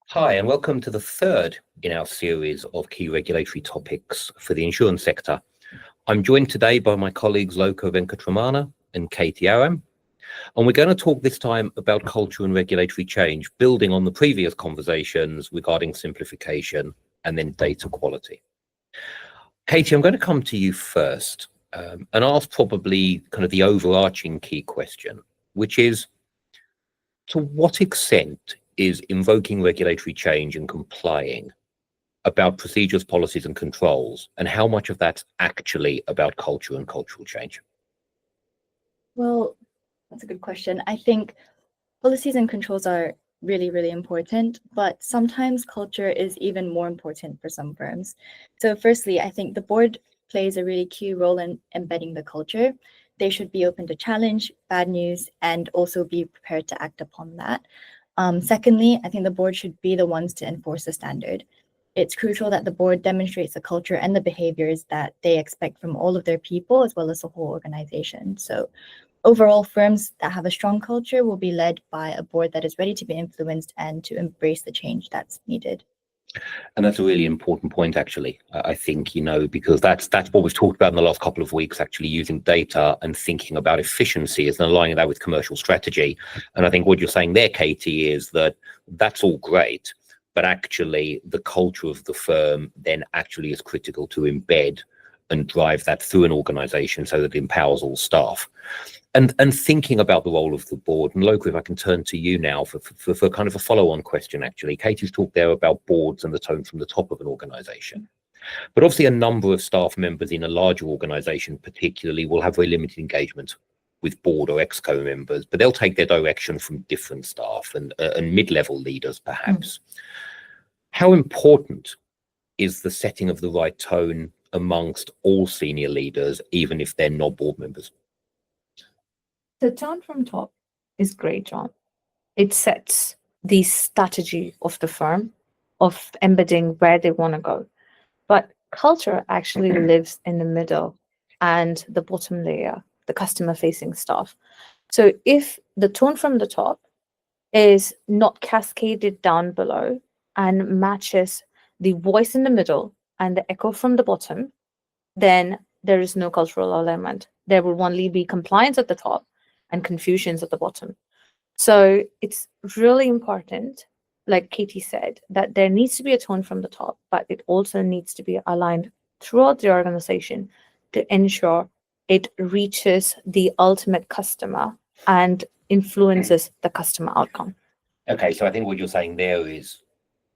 Hi, and welcome to the third in our series of key regulatory topics for the insurance sector. I'm joined today by my colleagues Loka Venkatramana and Katie Aram, and we're going to talk this time about culture and regulatory change, building on the previous conversations regarding simplification and then data quality. Katie, I'm going to come to you first and ask probably kind of the overarching key question, which is, to what extent is invoking regulatory change and complying about procedures, policies, and controls, and how much of that's actually about culture and cultural change? Well, that's a good question. I think policies and controls are really, really important, but sometimes culture is even more important for some firms. So firstly, I think the board plays a really key role in embedding the culture. They should be open to challenge, bad news, and also be prepared to act upon that. Secondly, I think the board should be the ones to enforce the standard. It's crucial that the board demonstrates the culture and the behaviors that they expect from all of their people, as well as the whole organization. So overall, firms that have a strong culture will be led by a board that is ready to be influenced and to embrace the change that's needed. And that's a really important point, actually. I think, because that's what we've talked about in the last couple of weeks, actually using data and thinking about efficiency and aligning that with commercial strategy. And I think what you're saying there, Katie, is that that's all great, but actually the culture of the firm then actually is critical to embed and drive that through an organization so that it empowers all staff. And thinking about the role of the board, and Loka, if I can turn to you now for kind of a follow-on question, actually. Katie's talked there about boards and the tone from the top of an organization. But obviously a number of staff members in a larger organization particularly will have very limited engagement with board or exco members, but they'll take their direction from different staff and mid-level leaders, perhaps. How important is the setting of the right tone amongst all senior leaders, even if they're not board members? The tone from top is great, John. It sets the strategy of the firm, of embedding where they want to go. But culture actually lives in the middle and the bottom layer, the customer-facing staff. So if the tone from the top is not cascaded down below and matches the voice in the middle and the echo from the bottom, then there is no cultural alignment. There will only be compliance at the top and confusions at the bottom. So it's really important, like Katie said, that there needs to be a tone from the top, but it also needs to be aligned throughout the organization to ensure it reaches the ultimate customer and influences the customer outcome. Okay, so I think what you're saying there is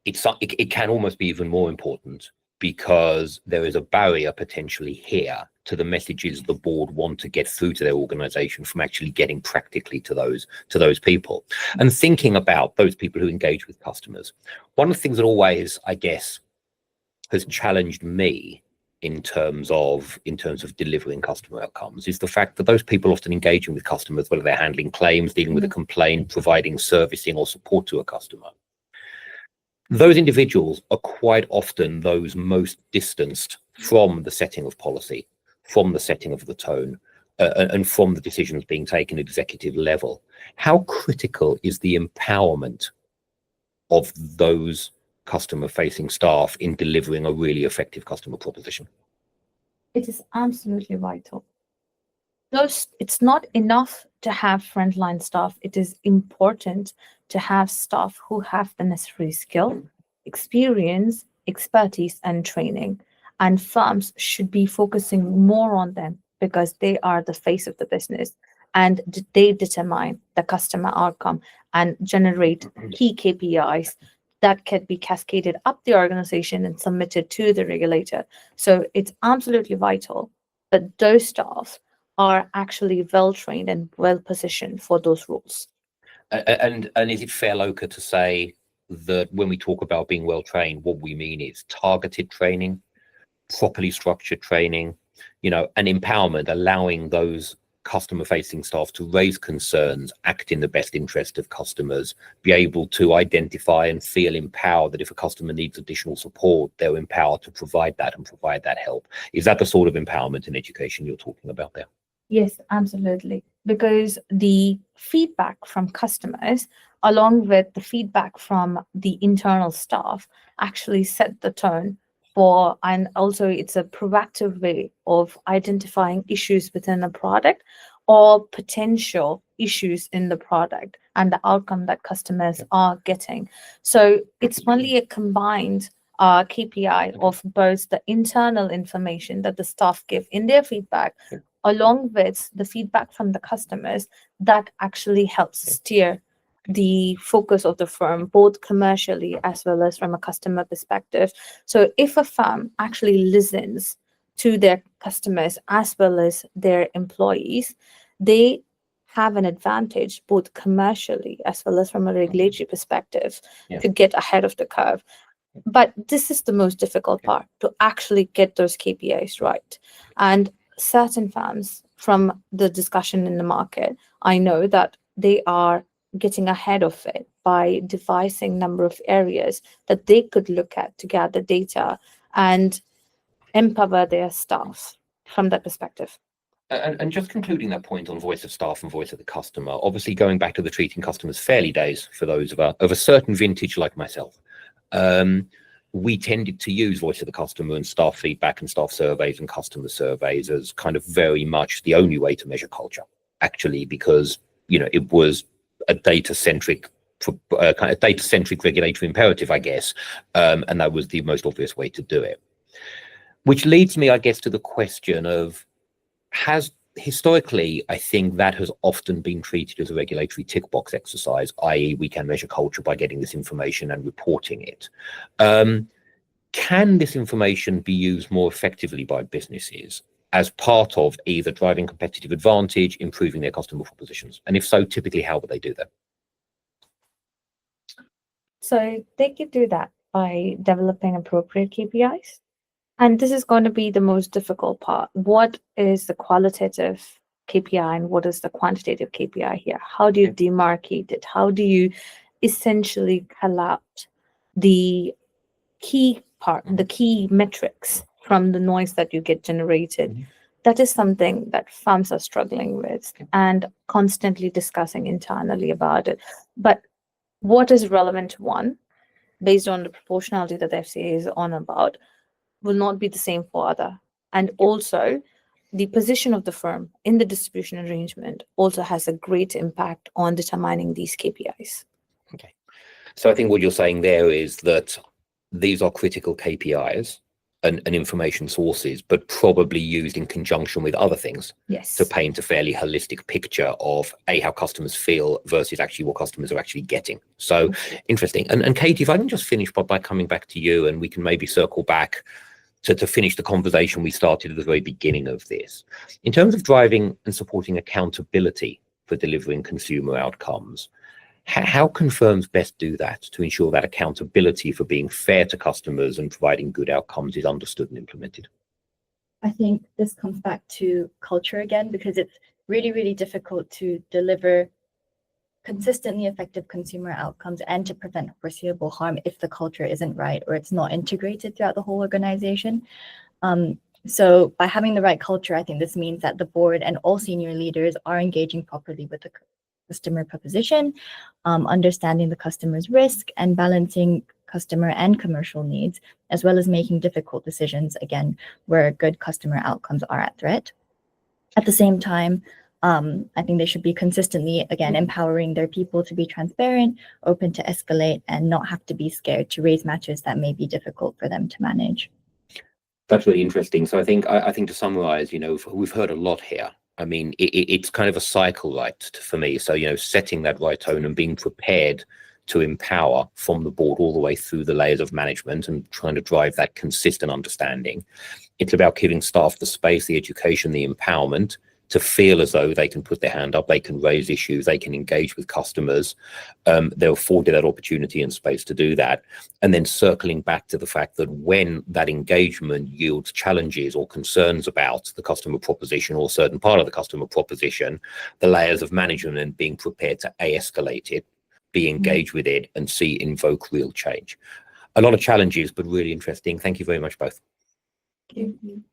it can almost be even more important because there is a barrier potentially here to the messages the board want to get through to their organization from actually getting practically to those people. And thinking about those people who engage with customers, one of the things that always, I guess, has challenged me in terms of delivering customer outcomes is the fact that those people often engaging with customers, whether they're handling claims, dealing with a complaint, providing servicing or support to a customer, those individuals are quite often those most distanced from the setting of policy, from the setting of the tone, and from the decisions being taken at executive level. How critical is the empowerment of those customer-facing staff in delivering a really effective customer proposition? It is absolutely vital. It's not enough to have frontline staff. It is important to have staff who have the necessary skill, experience, expertise, and training. And firms should be focusing more on them because they are the face of the business and they determine the customer outcome and generate key KPIs that can be cascaded up the organization and submitted to the regulator. So it's absolutely vital that those staff are actually well-trained and well-positioned for those roles. And is it fair, Loka, to say that when we talk about being well-trained, what we mean is targeted training, properly structured training, and empowerment, allowing those customer-facing staff to raise concerns, act in the best interest of customers, be able to identify and feel empowered that if a customer needs additional support, they're empowered to provide that and provide that help. Is that the sort of empowerment and education you're talking about there? Yes, absolutely. because the feedback from customers, along with the feedback from the internal staff, actually set the tone for, and also it's a proactive way of identifying issues within a product or potential issues in the product and the outcome that customers are getting. So it's only a combined KPI of both the internal information that the staff give in their feedback, along with the feedback from the customers, that actually helps steer the focus of the firm, both commercially as well as from a customer perspective. So if a firm actually listens to their customers as well as their employees, they have an advantage both commercially as well as from a regulatory perspective Yeah. to get ahead of the curve. But this is the most difficult part, to actually get those KPIs right. And certain firms, from the discussion in the market, I know that they are getting ahead of it by devising number of areas that they could look at to gather data and empower their staff from that perspective. And just concluding that point on voice of staff and voice of the customer, obviously going back to the treating customers fairly days for those of a certain vintage like myself, we tended to use voice of the customer and staff feedback and staff surveys and customer surveys as kind of very much the only way to measure culture, actually, because, you know, it was a data-centric kind of data-centric regulatory imperative, I guess, and that was the most obvious way to do it. Which leads me, I guess, to the question of, historically, I think that has often been treated as a regulatory tick box exercise, i.e. we can measure culture by getting this information and reporting it. Can this information be used more effectively by businesses as part of either driving competitive advantage, improving their customer propositions? And if so, typically, how would they do that? So they could do that by developing appropriate KPIs. And this is going to be the most difficult part. What is the qualitative KPI and what is the quantitative KPI here? How do you demarcate it? How do you essentially collapse the key part, the key metrics from the noise that you get generated? That is something that firms are struggling with and constantly discussing internally about it. But what is relevant to one, based on the proportionality that the FCA is on about, will not be the same for other. And also, the position of the firm in the distribution arrangement also has a great impact on determining these KPIs. Okay. So I think what you're saying there is that these are critical KPIs and information sources, but probably used in conjunction with other things. Yes. To paint a fairly holistic picture of how customers feel versus actually what customers are actually getting. So interesting. And Katie, if I can just finish by coming back to you, and we can maybe circle back to finish the conversation we started at the very beginning of this. In terms of driving and supporting accountability for delivering consumer outcomes, how can firms best do that to ensure that accountability for being fair to customers and providing good outcomes is understood and implemented? I think this comes back to culture again, because it's really, really difficult to deliver consistently effective consumer outcomes and to prevent foreseeable harm if the culture isn't right or it's not integrated throughout the whole organization. So by having the right culture, I think this means that the board and all senior leaders are engaging properly with the customer proposition, understanding the customer's risk and balancing customer and commercial needs, as well as making difficult decisions, again, where good customer outcomes are at threat. At the same time, I think they should be consistently, again, empowering their people to be transparent, open to escalate, and not have to be scared to raise matters that may be difficult for them to manage. That's really interesting. So I think to summarize, you know, we've heard a lot here. I mean, it's kind of a cycle, right, for me. So, you know, setting that right tone and being prepared to empower from the board all the way through the layers of management and trying to drive that consistent understanding. It's about giving staff the space, the education, the empowerment to feel as though they can put their hand up, they can raise issues, they can engage with customers. They're afforded that opportunity and space to do that. And then circling back to the fact that when that engagement yields challenges or concerns about the customer proposition or certain part of the customer proposition, the layers of management and being prepared to escalate it, be engaged with it, and invoke real change. A lot of challenges, but really interesting. Thank you very much, both. Thank you.